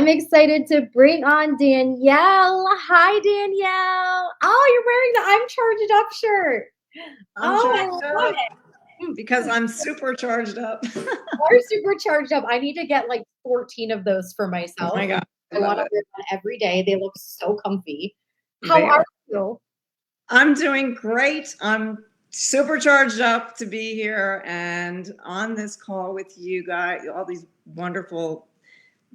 I'm excited to bring on Danielle. Hi, Danielle. Oh, you're wearing the I'm Charged Up shirt. I'm Oh, I love it. Because I'm super charged up. You're super charged up. I need to get like 14 of those for myself. Oh my God. I want to wear them every day. They look so comfy. How They are you? I'm doing great. I'm super charged up to be here and on this call with you guys, all these wonderful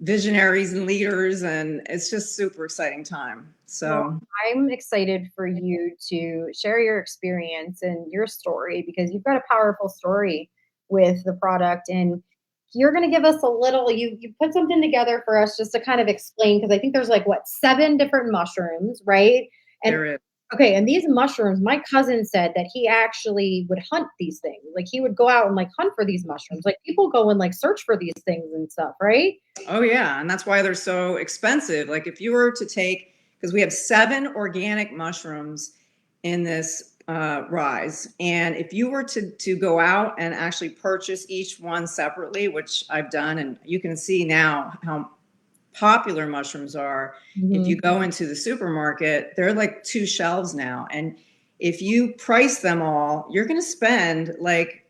visionaries and leaders, and it's just super exciting time. So I'm excited for you to share your experience and your story because you've got a powerful story with the product, and you're going to give us a little, you put something together for us just to kind of explain, because I think there's like 7 different mushrooms, right? And there is. okay, and these mushrooms, my cousin said that he actually would hunt these things. Like he would go out and like hunt for these mushrooms. Like people go and like search for these things and stuff, right? Oh yeah, and that's why they're so expensive. Like if you were to take, because we have 7 organic mushrooms in this RISE, and if you were to go out and actually purchase each one separately, which I've done, and you can see now how popular mushrooms are. If you go into the supermarket, they're like 2 shelves now. And if you price them all, you're going to spend like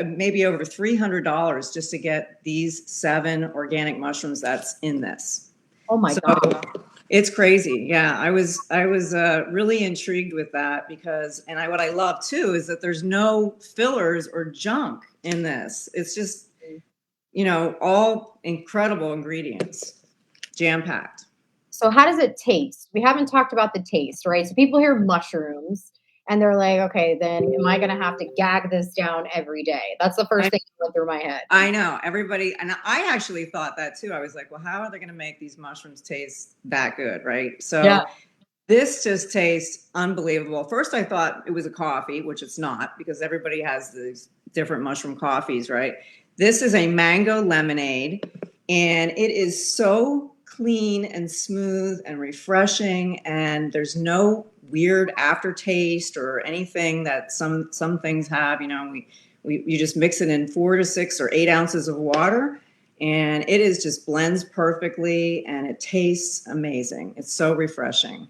maybe over $300 just to get these 7 organic mushrooms that's in this. Oh my God. It's crazy. Yeah. I was really intrigued with that because, and what I love too, is that there's no fillers or junk in this. It's just, all incredible ingredients, jam-packed. So how does it taste? We haven't talked about the taste, right? So people hear mushrooms and they're like, okay, then am I going to have to gag this down every day? That's the first thing that went through my head. I know. Everybody, and I actually thought that too. I was like, well, how are they going to make these mushrooms taste that good, right? So this just tastes unbelievable. First, I thought it was a coffee, which it's not, because everybody has these different mushroom coffees, right? This is a mango lemonade, and it is so clean and smooth and refreshing, and there's no weird aftertaste or anything that some things have. You just mix it in 4 to 6 or 8 ounces of water, and it is just blends perfectly, and it tastes amazing. It's so refreshing.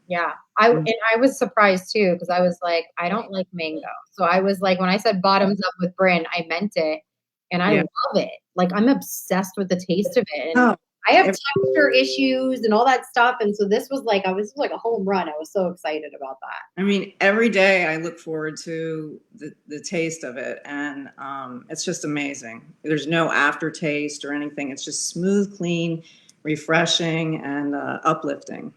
Yeah. And I was surprised too, because I was like, I don't like mango. So I was like, when I said bottoms up with Bryn, I meant it. And I love it. Like I'm obsessed with the taste of it. And I have texture issues and all that stuff. And so this was like, like a home run. I was so excited about that. I mean, every day I look forward to the taste of it. And it's just amazing. There's no aftertaste or anything. It's just smooth, clean, refreshing, and uplifting.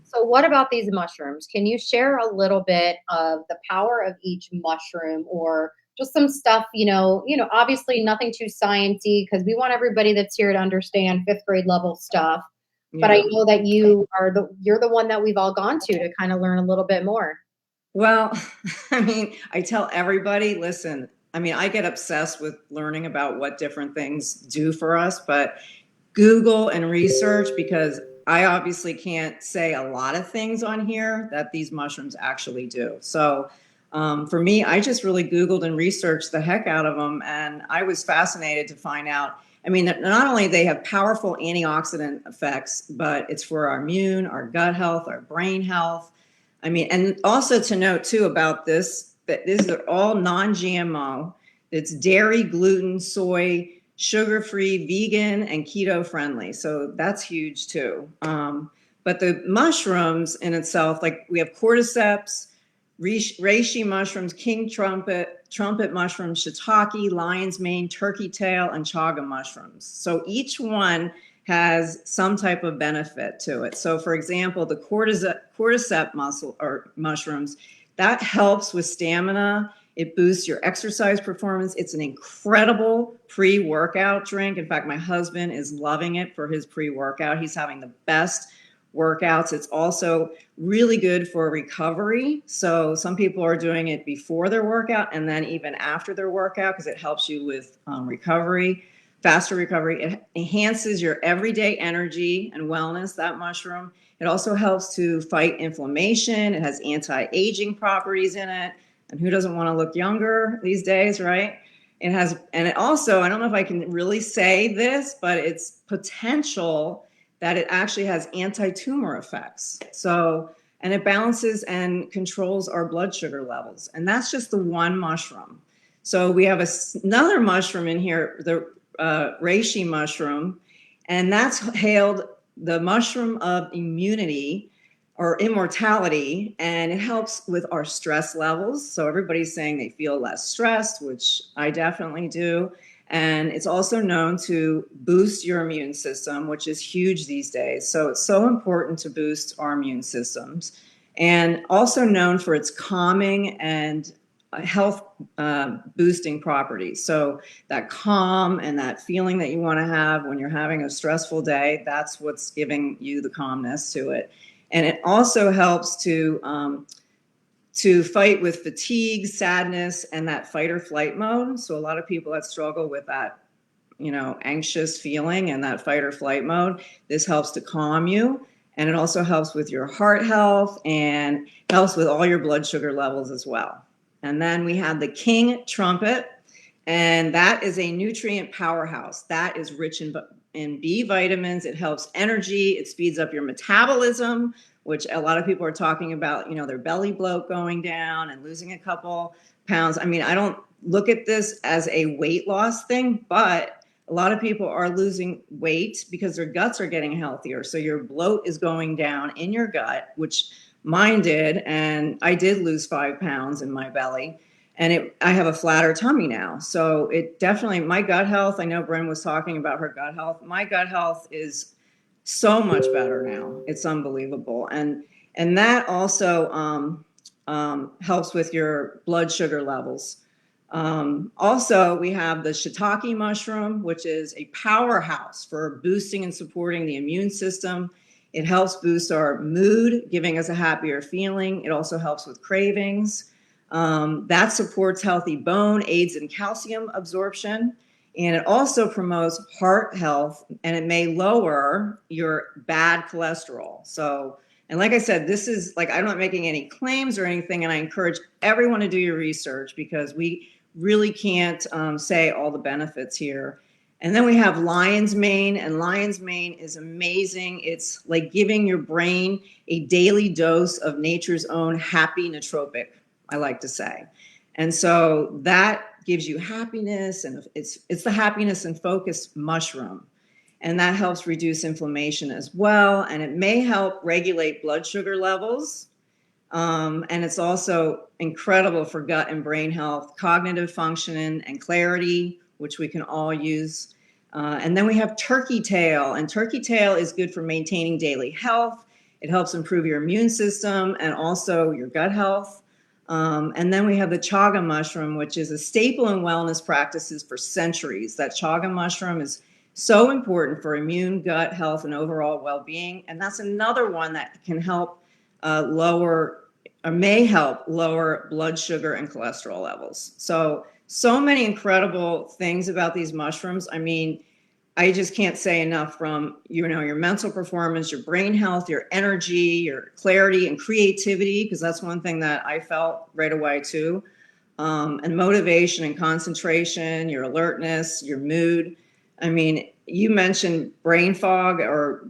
So what about these mushrooms? Can you share a little bit of the power of each mushroom, or just some stuff, obviously nothing too sciencey, because we want everybody that's here to understand 5th grade level stuff. Yeah. But I know that you're the one that we've all gone to kind of learn a little bit more. Well, I mean, I tell everybody, listen, I get obsessed with learning about what different things do for us, but Google and research, because I obviously can't say a lot of things on here that these mushrooms actually do. So for me, I just really Googled and researched the heck out of them. And I was fascinated to find out, not only they have powerful antioxidant effects, but it's for our immune, our gut health, our brain health. And also to note too about this, that these are all non-GMO. It's dairy, gluten, soy, sugar-free, vegan, and keto friendly. So that's huge too. But the mushrooms in itself, like we have cordyceps, reishi mushrooms, king trumpet mushrooms, shiitake, lion's mane, turkey tail, and chaga mushrooms. So each one has some type of benefit to it. So for example, the cordyceps mushrooms, that helps with stamina. It boosts your exercise performance. It's an incredible pre-workout drink. In fact, my husband is loving it for his pre-workout. He's having the best workouts. It's also really good for recovery. So some people are doing it before their workout and then even after their workout, because it helps you with recovery, faster recovery. It enhances your everyday energy and wellness, that mushroom. It also helps to fight inflammation. It has anti-aging properties in it. And who doesn't want to look younger these days, right? It has, and it also, I don't know if I can really say this, but it's potential that it actually has anti-tumor effects. So, and it balances and controls our blood sugar levels. And that's just the one mushroom. So we have another mushroom in here, the reishi mushroom, and that's hailed the mushroom of immunity or immortality, and it helps with our stress levels. So everybody's saying they feel less stressed, which I definitely do. And it's also known to boost your immune system, which is huge these days. So it's so important to boost our immune systems. And also known for its calming and health boosting properties. So that calm and that feeling that you want to have when you're having a stressful day, that's what's giving you the calmness to it. And it also helps to fight with fatigue, sadness, and that fight or flight mode. So a lot of people that struggle with that, anxious feeling and that fight or flight mode, this helps to calm you. And it also helps with your heart health and helps with all your blood sugar levels as well. And then we have the king trumpet, and that is a nutrient powerhouse. That is rich in B vitamins. It helps energy. It speeds up your metabolism, which a lot of people are talking about, their belly bloat going down and losing a couple pounds. I mean, I don't look at this as a weight loss thing, but a lot of people are losing weight because their guts are getting healthier. So your bloat is going down in your gut, which mine did. And I did lose 5 pounds in my belly. And I have a flatter tummy now. So it definitely, my gut health, I know Bryn was talking about her gut health. My gut health is so much better now. It's unbelievable. And that also helps with your blood sugar levels. Also, we have the shiitake mushroom, which is a powerhouse for boosting and supporting the immune system. It helps boost our mood, giving us a happier feeling. It also helps with cravings. That supports healthy bone, aids in calcium absorption, and it also promotes heart health, and it may lower your bad cholesterol. So, and like I said, this is like, I'm not making any claims or anything, and I encourage everyone to do your research because we really can't say all the benefits here. And then we have lion's mane, and lion's mane is amazing. It's like giving your brain a daily dose of nature's own happy nootropic, I like to say. And so that gives you happiness, and it's the happiness and focus mushroom. And that helps reduce inflammation as well. And it may help regulate blood sugar levels. And it's also incredible for gut and brain health, cognitive functioning, and clarity, which we can all use. And then we have turkey tail, and turkey tail is good for maintaining daily health. It helps improve your immune system and also your gut health. And then we have the chaga mushroom, which is a staple in wellness practices for centuries. That chaga mushroom is so important for immune, gut health, and overall well-being. And that's another one that can help lower, or may help lower blood sugar and cholesterol levels. So many incredible things about these mushrooms. I mean, I just can't say enough, from, your mental performance, your brain health, your energy, your clarity and creativity, because that's one thing that I felt right away too. And motivation and concentration, your alertness, your mood. I mean, you mentioned brain fog, or,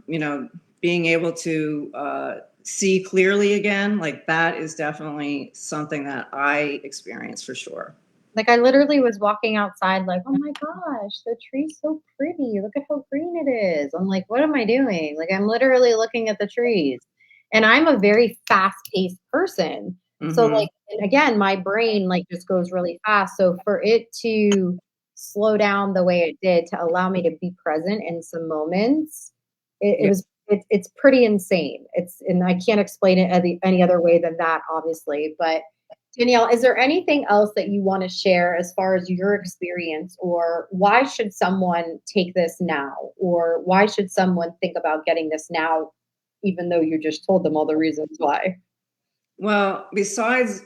being able to see clearly again. Like, that is definitely something that I experienced for sure. Like, I literally was walking outside like, "Oh my gosh, the tree's so pretty. Look at how green it is." I'm like, "What am I doing?" Like, I'm literally looking at the trees. And I'm a very fast-paced person. So, Mm-hmm. like, and again, my brain, like, just goes really fast. So for it to slow down the way it did, to allow me to be present in some moments, Yeah. it's pretty insane. And I can't explain it any other way than that, obviously. But Danielle, is there anything else that you want to share as far as your experience, or why should someone take this now, or why should someone think about getting this now, even though you just told them all the reasons why? Well, besides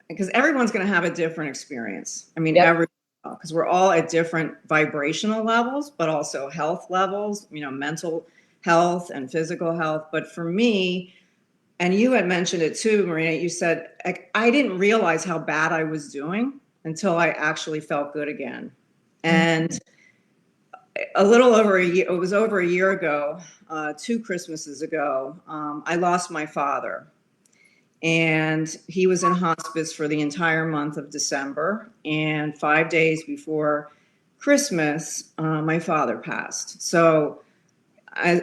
because everyone's going to have a different experience. I mean, Yep. because we're all at different vibrational levels, but also health levels, mental health and physical health. But for me, and you had mentioned it too, Marina, you said, I didn't realize how bad I was doing until I actually felt good again. And a little over a year, it was over a year ago, 2 Christmases ago, I lost my father. And he was in hospice for the entire month of December. And 5 days before Christmas, my father passed. So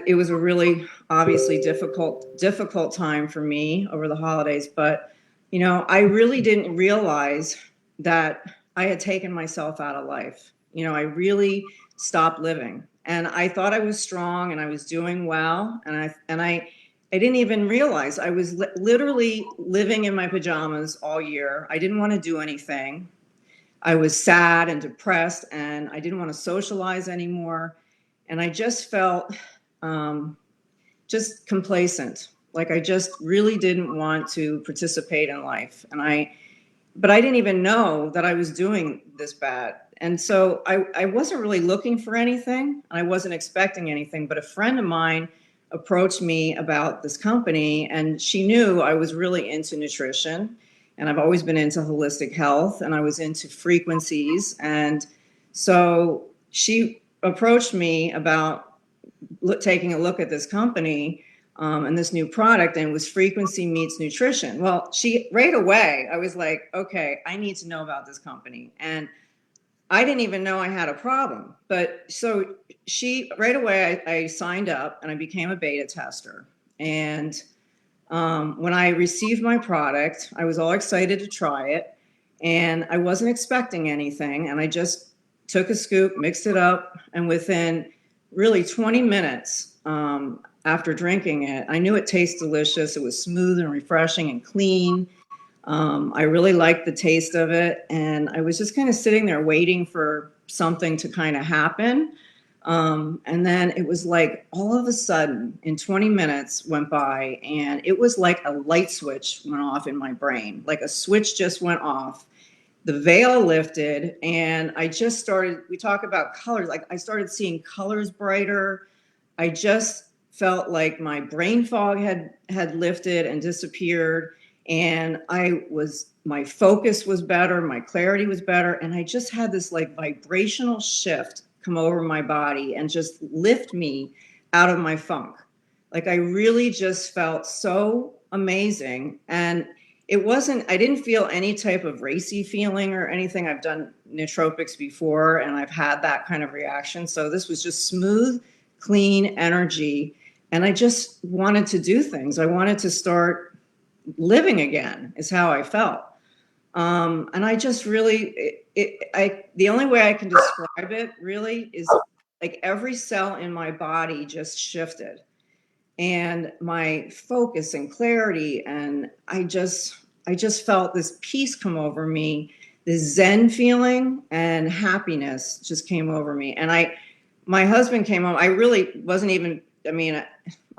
it was a really obviously difficult time for me over the holidays. But, you know, I really didn't realize that I had taken myself out of life. You know, I really stopped living. And I thought I was strong and I was doing well. I didn't even realize I was literally living in my pajamas all year. I didn't want to do anything. I was sad and depressed, and I didn't want to socialize anymore. And I just felt just complacent. Like I just really didn't want to participate in life. But I didn't even know that I was doing this bad. And so I wasn't really looking for anything. I wasn't expecting anything, but a friend of mine approached me about this company, and she knew I was really into nutrition, and I've always been into holistic health, and I was into frequencies. And so she approached me about taking a look at this company and this new product, and it was frequency meets nutrition. Well, right away, I was like, okay, I need to know about this company. And I didn't even know I had a problem. But so right away, I signed up and I became a beta tester. And when I received my product, I was all excited to try it. And I wasn't expecting anything. And I just took a scoop, mixed it up. And within really 20 minutes after drinking it, I knew it tasted delicious. It was smooth and refreshing and clean. I really liked the taste of it, and I was just kind of sitting there waiting for something to kind of happen. And then it was like all of a sudden, in 20 minutes went by, and it was like a light switch went off in my brain. Like a switch just went off. The veil lifted, and I just started, we talk about colors, like I started seeing colors brighter. I just felt like my brain fog had lifted and disappeared. And my focus was better, my clarity was better. And I just had this like vibrational shift come over my body and just lift me out of my funk. Like I really just felt so amazing. And I didn't feel any type of racy feeling or anything. I've done nootropics before and I've had that kind of reaction. So this was just smooth, clean energy. And I just wanted to do things. I wanted to start living again is how I felt. And I just really, the only way I can describe it really is like every cell in my body just shifted, and my focus and clarity. And I just felt this peace come over me, this Zen feeling and happiness just came over me. And my husband came home. I really wasn't even,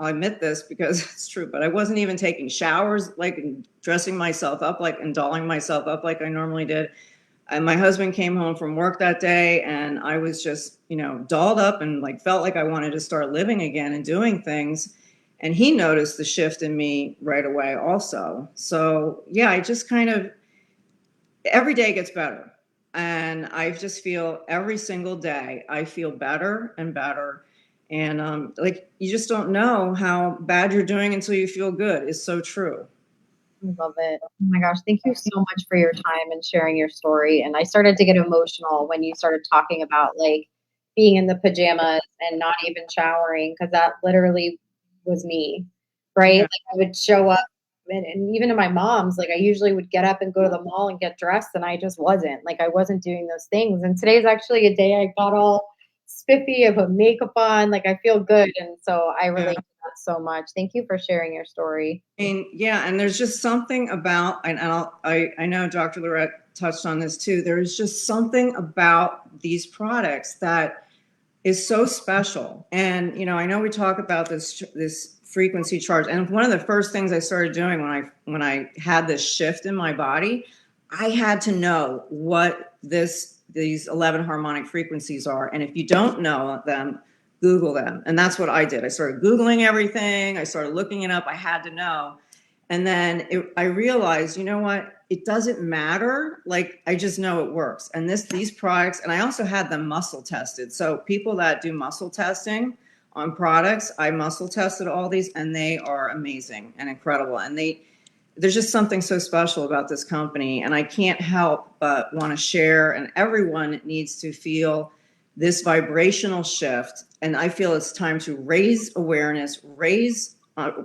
I'll admit this because it's true, but I wasn't even taking showers, like dressing myself up, like and dolling myself up like I normally did. And my husband came home from work that day, and I was just, dolled up and like felt like I wanted to start living again and doing things. And he noticed the shift in me right away also. So yeah, I just kind of, every day gets better. And I just feel every single day, I feel better and better. And like, you just don't know how bad you're doing until you feel good. It's so true. I love it. Oh my gosh. Thank you so much for your time and sharing your story. And I started to get emotional when you started talking about like being in the pajamas and not even showering, because that literally was me, right? Yeah. Like I would show up and even to my mom's, like I usually would get up and go to the mall and get dressed, and I just wasn't. Like I wasn't doing those things. And today's actually a day I got all spiffy, I put makeup on, like I feel good. And so I relate to that so much. Thank you for sharing your story. And there's just something about, I know Dr. Lorette touched on this too. There's just something about these products that is so special. And, I know we talk about this frequency charge. And one of the first things I started doing when I had this shift in my body, I had to know what these 11 harmonic frequencies are. And if you don't know them, Google them. And that's what I did. I started Googling everything. I started looking it up. I had to know. And then I realized, you know what? it doesn't matter. Like, I just know it works. And these products, and I also had them muscle tested. So people that do muscle testing on products, I muscle tested all these, and they are amazing and incredible. And there's just something so special about this company, and I can't help but want to share, and everyone needs to feel this vibrational shift. And I feel it's time to raise awareness,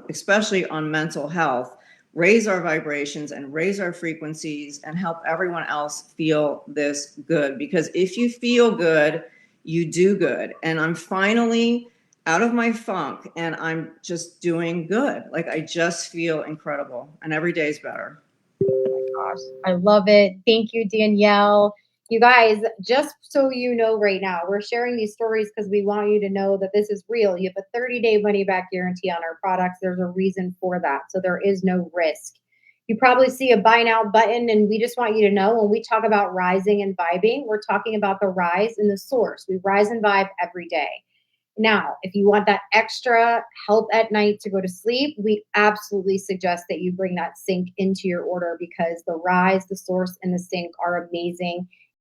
especially on mental health, raise our vibrations and raise our frequencies and help everyone else feel this good. Because if you feel good, you do good. And I'm finally out of my funk and I'm just doing good. Like, I just feel incredible and every day is better. Gosh, I love it. Thank you, Danielle. You guys, just so you know right now, we're sharing these stories because we want you to know that this is real. You have a 30-day money back guarantee on our products. There's a reason for that. So there is no risk. You probably see a buy now button, and we just want you to know when we talk about rising and vibing, we're talking about the rise in the source. We rise and vibe every day. Now, if you want that extra help at night to go to sleep, we absolutely suggest that you bring that sync into your order because the rise, the source, and the sync are amazing.